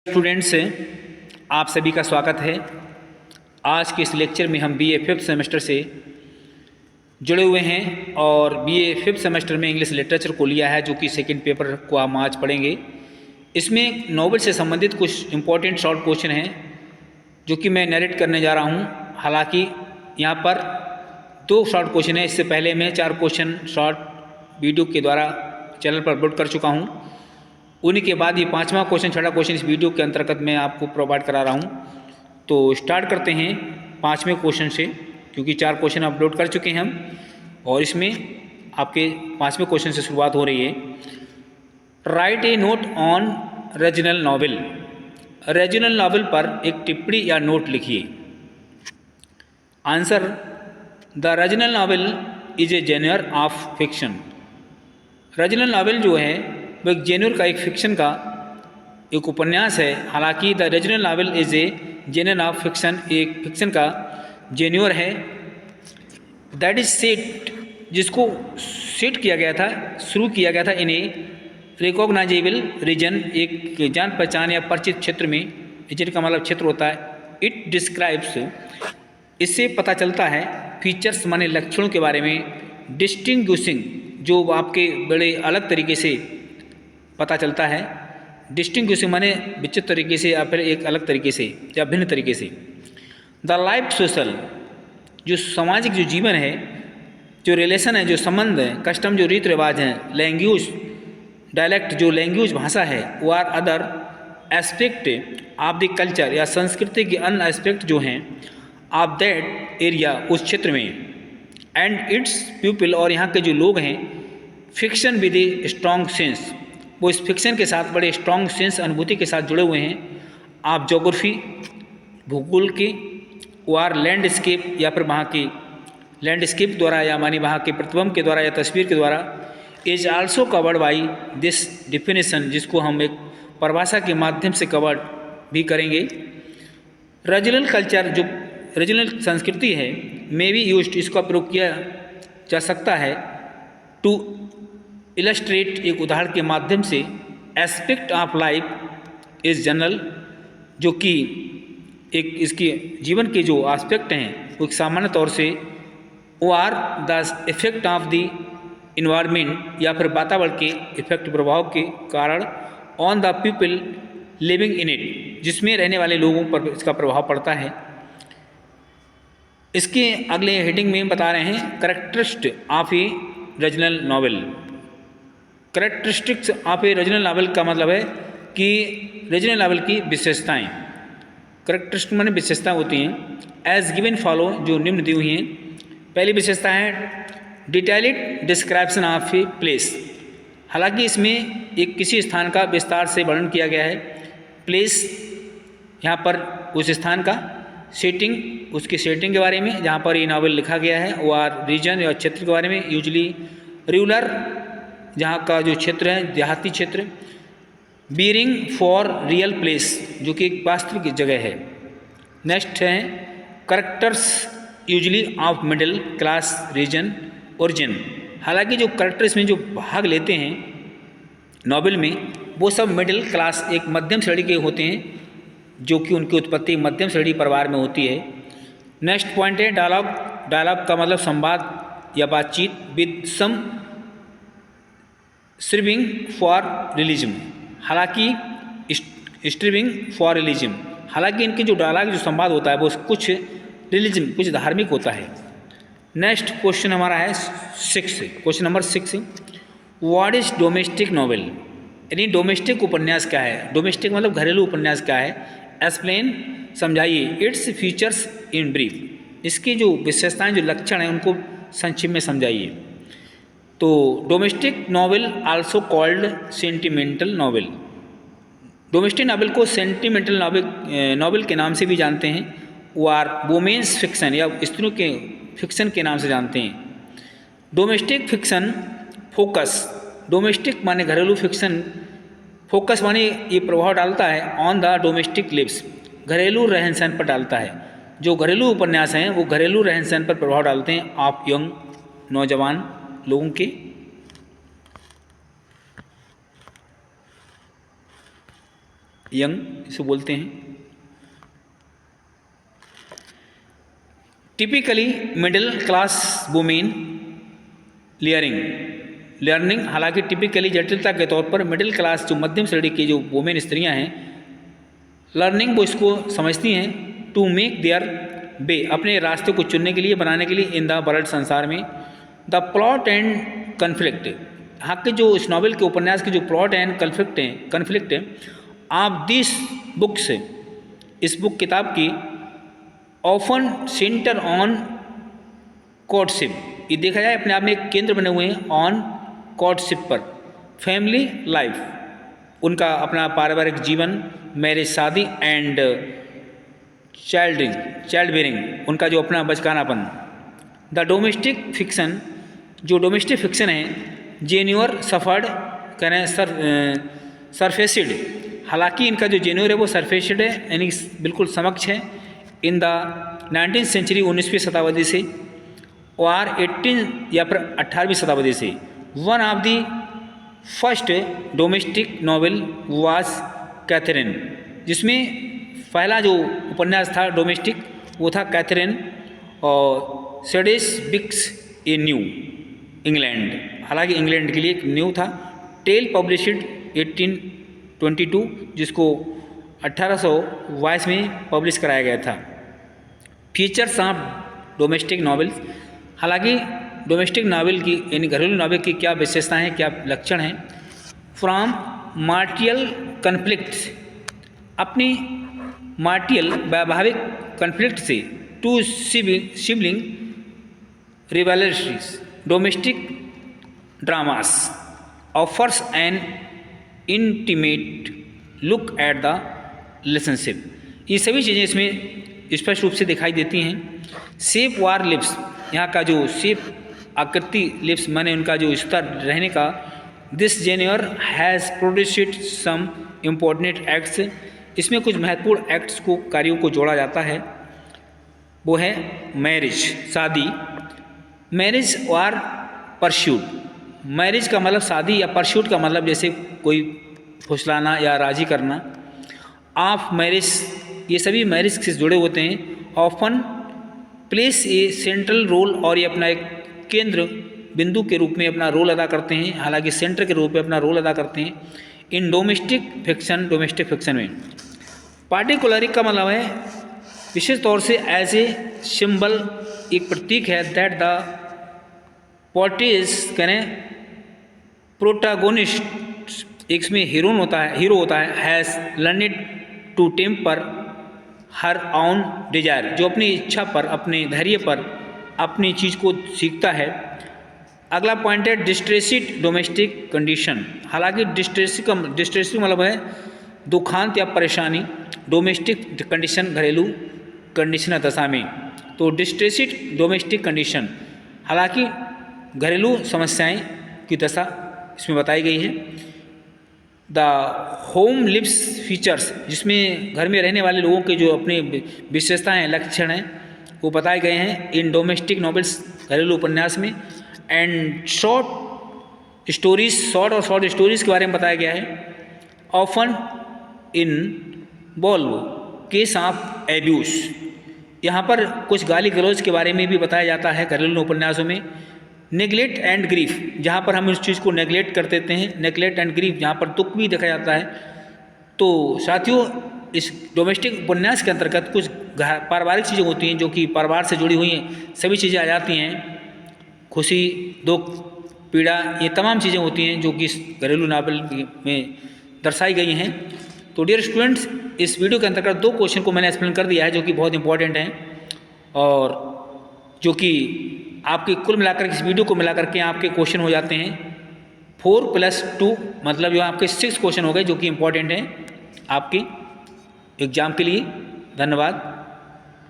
Students, आप सभी का स्वागत है। आज के इस लेक्चर में हम बीए फिफ्थ सेमेस्टर से जुड़े हुए हैं और बीए फिफ्थ सेमेस्टर में इंग्लिश लिटरेचर को लिया है, जो कि सेकंड पेपर को हम आज पढ़ेंगे। इसमें नॉवेल से संबंधित कुछ इम्पोर्टेंट शॉर्ट क्वेश्चन हैं जो कि मैं नरेट करने जा रहा हूं। हालांकि यहाँ पर 2 शॉर्ट क्वेश्चन हैं। इससे पहले मैं 4 क्वेश्चन शॉर्ट वीडियो के द्वारा चैनल पर अपलोड कर चुका हूँ। उन्हीं के बाद ये 5वां क्वेश्चन, 6वां क्वेश्चन इस वीडियो के अंतर्गत मैं आपको प्रोवाइड करा रहा हूँ। तो स्टार्ट करते हैं 5वें क्वेश्चन से, क्योंकि 4 क्वेश्चन अपलोड कर चुके हैं हम और इसमें आपके 5वें क्वेश्चन से शुरुआत हो रही है। Write a note on regional novel. Regional novel पर एक टिप्पणी या नोट लिखिए। Answer: the regional novel is a genre of fiction. Regional novel जो है वो एक जेन्युर का, एक फिक्शन का एक उपन्यास है। हालांकि the regional novel is a genre of fiction, एक फिक्शन का जेन्युर है। दैट इज सेट, जिसको सेट किया गया था, शुरू किया गया था इन ए रिकॉग्नाइजेबल रीजन, एक जान पहचान या परिचित क्षेत्र में। रीजन का मतलब क्षेत्र होता है। इट डिस्क्राइब्स, इससे पता चलता है, फीचर्स माने लक्षणों के बारे में, डिस्टिंग्विशिंग जो आपके बड़े अलग तरीके से पता चलता है। डिस्टिंग्विशिंग माने विचित्र तरीके से या फिर एक अलग तरीके से या भिन्न तरीके से। द लाइफ सोशल, जो सामाजिक जो जीवन है, जो रिलेशन है, जो संबंध है, कस्टम जो रीत रिवाज हैं, लैंग्वेज डायलेक्ट जो लैंग्वेज भाषा है, वो are other aspect of the culture, या संस्कृति के अन्य एस्पेक्ट जो हैं ऑफ दैट एरिया, उस क्षेत्र में। एंड इट्स पीपल, और यहाँ के जो लोग हैं, fiction with a strong sense, वो इस फिक्शन के साथ बड़े स्ट्रॉन्ग सेंस, अनुभूति के साथ जुड़े हुए हैं। आप जोग्राफी, भूगोल के, और लैंडस्केप या फिर वहाँ की लैंडस्केप द्वारा, या मानी वहाँ के प्रतिबिंब के द्वारा या तस्वीर के द्वारा। Is also covered by this definition, जिसको हम एक परिभाषा के माध्यम से कवर्ड भी करेंगे। रीजनल कल्चर, जो रीजनल संस्कृति है, मे बी यूज्ड, इसका प्रयोग किया जा सकता है, टू इलस्ट्रेट, एक उदाहरण के माध्यम से, aspect of life is general, जो कि एक इसके जीवन के जो एस्पेक्ट हैं वो सामान्य तौर से, वो are the effect of the environment, या फिर वातावरण के इफेक्ट, प्रभाव के कारण, on the people living in it, जिसमें रहने वाले लोगों पर इसका प्रभाव पड़ता है। इसके अगले हेडिंग में बता रहे हैं characteristic of A regional novel. Characteristics of A regional novel का मतलब है कि रीजनल नॉवेल की विशेषताएं। कैरेक्टरिस्टिक माने विशेषता होती हैं। एज गिवन फॉलो, जो निम्न दी हुई हैं। पहली विशेषता है detailed description of a place. हालांकि इसमें एक किसी स्थान का विस्तार से वर्णन किया गया है। प्लेस, यहाँ पर उस स्थान का, सेटिंग, उसकी सेटिंग के बारे में जहाँ पर ये नावल लिखा गया है, और रीजन या क्षेत्र के बारे में, यूजली रूरल, जहाँ का जो क्षेत्र है, देहाती क्षेत्र। बीरिंग फॉर रियल प्लेस, जो कि एक वास्तविक जगह है। नेक्स्ट है characters usually of middle class region origin. हालांकि जो करेक्टर इसमें जो भाग लेते हैं नॉवेल में, वो सब मिडिल क्लास, एक मध्यम श्रेणी के होते हैं, जो कि उनकी उत्पत्ति मध्यम श्रेणी परिवार में होती है। नेक्स्ट पॉइंट है डायलॉग। डायलॉग का मतलब संवाद या बातचीत। विद सम स्ट्रीविंग फॉर रिलीजन, हालांकि स्ट्रीविंग फॉर रिलीजन, हालांकि इनके जो डायलॉग, जो संवाद होता है, वो कुछ रिलीजन, कुछ धार्मिक होता है। नेक्स्ट क्वेश्चन हमारा है 6, question number 6। What is domestic novel, यानी डोमेस्टिक उपन्यास क्या है। डोमेस्टिक मतलब घरेलू उपन्यास क्या है। एक्सप्लेन, समझाइए। इट्स फीचर्स इन ब्रीफ, इसकी जो विशेषताएं, जो लक्षण हैं, उनको संक्षिप्त में समझाइए। तो domestic novel also called sentimental novel. Domestic novel को सेंटिमेंटल नॉवेल के नाम से भी जानते हैं, और वुमेन्स फिक्शन या स्त्रियों के फिक्शन के नाम से जानते हैं। डोमेस्टिक फिक्शन फोकस, डोमेस्टिक माने घरेलू, फिक्शन फोकस माने ये प्रभाव डालता है ऑन द डोमेस्टिक लिव्स, घरेलू रहन सहन पर डालता है। जो घरेलू उपन्यास हैं वो घरेलू रहन सहन पर प्रभाव डालते हैं ऑफ यंग, नौजवान लोगों के। यंग इसे बोलते हैं। Typically middle class women learning, हालांकि टिपिकली जटिलता के तौर पर मिडिल क्लास जो मध्यम श्रेणी की जो वुमेन स्त्रियां हैं, लर्निंग वो इसको समझती हैं टू मेक देयर वे, अपने रास्ते को चुनने के लिए, बनाने के लिए, इन द वर्ल्ड, संसार में। द प्लॉट एंड कन्फ्लिक्ट, यहाँ के जो इस नॉवेल के उपन्यास के जो प्लॉट एंड कन्फ्लिक्ट है ऑफ दिस बुक्स, इस बुक किताब की, ऑफन सेंटर ऑन कोर्टशिप, ये देखा जाए अपने आप में एक केंद्र बने हुए हैं ऑन कोर्टशिप पर, फैमिली लाइफ, उनका अपना पारिवारिक जीवन, मैरिज शादी, एंड चाइल्ड बेरिंग, उनका जो अपना बचकानापन। द डोमेस्टिक फिक्शन, जो डोमेस्टिक फिक्शन है, जेन्योर सफर्ड करें सरफेसिड, हालांकि इनका जो जेन्योर है वो सरफेसिड है, यानी बिल्कुल समक्ष है, इन द 19th सेंचुरी, 19वीं शताब्दी से, और 18 या फिर 18वीं शताब्दी से। One of the first domestic novel was Catherine, जिसमें पहला जो उपन्यास था डोमेस्टिक वो था कैथरीन और सेडेस बिक्स ए न्यू इंग्लैंड, हालांकि इंग्लैंड के लिए एक न्यू था। टेल पब्लिश्ड 1822, जिसको 1822 में पब्लिश कराया गया था। फीचर्स ऑफ डोमेस्टिक नॉवेल्स, हालांकि डोमेस्टिक नावल की यानी घरेलू नावल की क्या विशेषताएं हैं, क्या लक्षण हैं। फ्रॉम मार्टियल कन्फ्लिक्ट्स, अपनी मार्टियल वैवाहिक कन्फ्लिक्ट से, to sibling rivalries, domestic dramas offers an intimate look at the relationship, ये सभी चीज़ें इसमें स्पष्ट रूप से दिखाई देती हैं। शेप वार लिप्स, यहाँ का जो शेप आकृति लिप्स माने उनका जो स्तर रहने का। This genre has produced some important acts, इसमें कुछ महत्वपूर्ण एक्ट्स को, कार्यों को जोड़ा जाता है। वो है मैरिज, शादी, मैरिज और परस्यूट। मैरिज का मतलब शादी, या परस्यूट का मतलब जैसे कोई फुसलाना या राजी करना। ऑफ मैरिज, ये सभी मैरिज से जुड़े होते हैं। Often place a central role, और ये अपना एक केंद्र बिंदु के रूप में अपना रोल अदा करते हैं, हालांकि सेंटर के रूप में अपना रोल अदा करते हैं इन डोमेस्टिक फिक्शन में। पार्टिकुलरली का मतलब है विशेष तौर से, एज ए सिंबल, एक प्रतीक है, दैट द पोर्ट्रेज करें प्रोटागोनिस्ट, एक इसमें हीरो होता है, has learned to temper her own desire, जो अपनी इच्छा पर, अपने धैर्य पर अपनी चीज़ को सीखता है। अगला पॉइंट है डिस्ट्रेसिड डोमेस्टिक कंडीशन, हालांकि डिस्ट्रेसिड मतलब है दुखांत या परेशानी, डोमेस्टिक कंडीशन घरेलू कंडीशन दशा में। तो डिस्ट्रेसिड डोमेस्टिक कंडीशन, हालांकि घरेलू समस्याएं की दशा इसमें बताई गई है। द होम लिव्स फीचर्स, जिसमें घर में रहने वाले लोगों के जो अपने विशेषताएं, लक्षण हैं, वो बताए गए हैं इन डोमेस्टिक नॉवेल्स, घरेलू उपन्यास में। एंड शॉर्ट स्टोरीज के बारे में बताया गया है। Often in valve case of abuse, यहाँ पर कुछ गाली गलौज के बारे में भी बताया जाता है घरेलू उपन्यासों में। नेगलेक्ट एंड ग्रीफ, जहाँ पर हम उस चीज़ को नेगलेक्ट कर देते हैं, नेगलेक्ट एंड ग्रीफ, जहाँ पर दुख भी देखा जाता है। तो साथियों, इस डोमेस्टिक उपन्यास के अंतर्गत कुछ पारिवारिक चीज़ें होती हैं जो कि परिवार से जुड़ी हुई हैं, सभी चीज़ें आ जाती हैं, खुशी, दुख, पीड़ा, ये तमाम चीज़ें होती हैं जो कि इस घरेलू नावल में दर्शाई गई हैं। तो डियर स्टूडेंट्स, इस वीडियो के अंतर्गत 2 क्वेश्चन को मैंने एक्सप्लेन कर दिया है जो कि बहुत इंपॉर्टेंट हैं, और जो कि आपके कुल मिलाकर इस वीडियो को मिलाकर के आपके क्वेश्चन हो जाते हैं 4+2, मतलब जो आपके 6 क्वेश्चन हो गए जो कि इंपॉर्टेंट हैं आपके एग्जाम के लिए। धन्यवाद।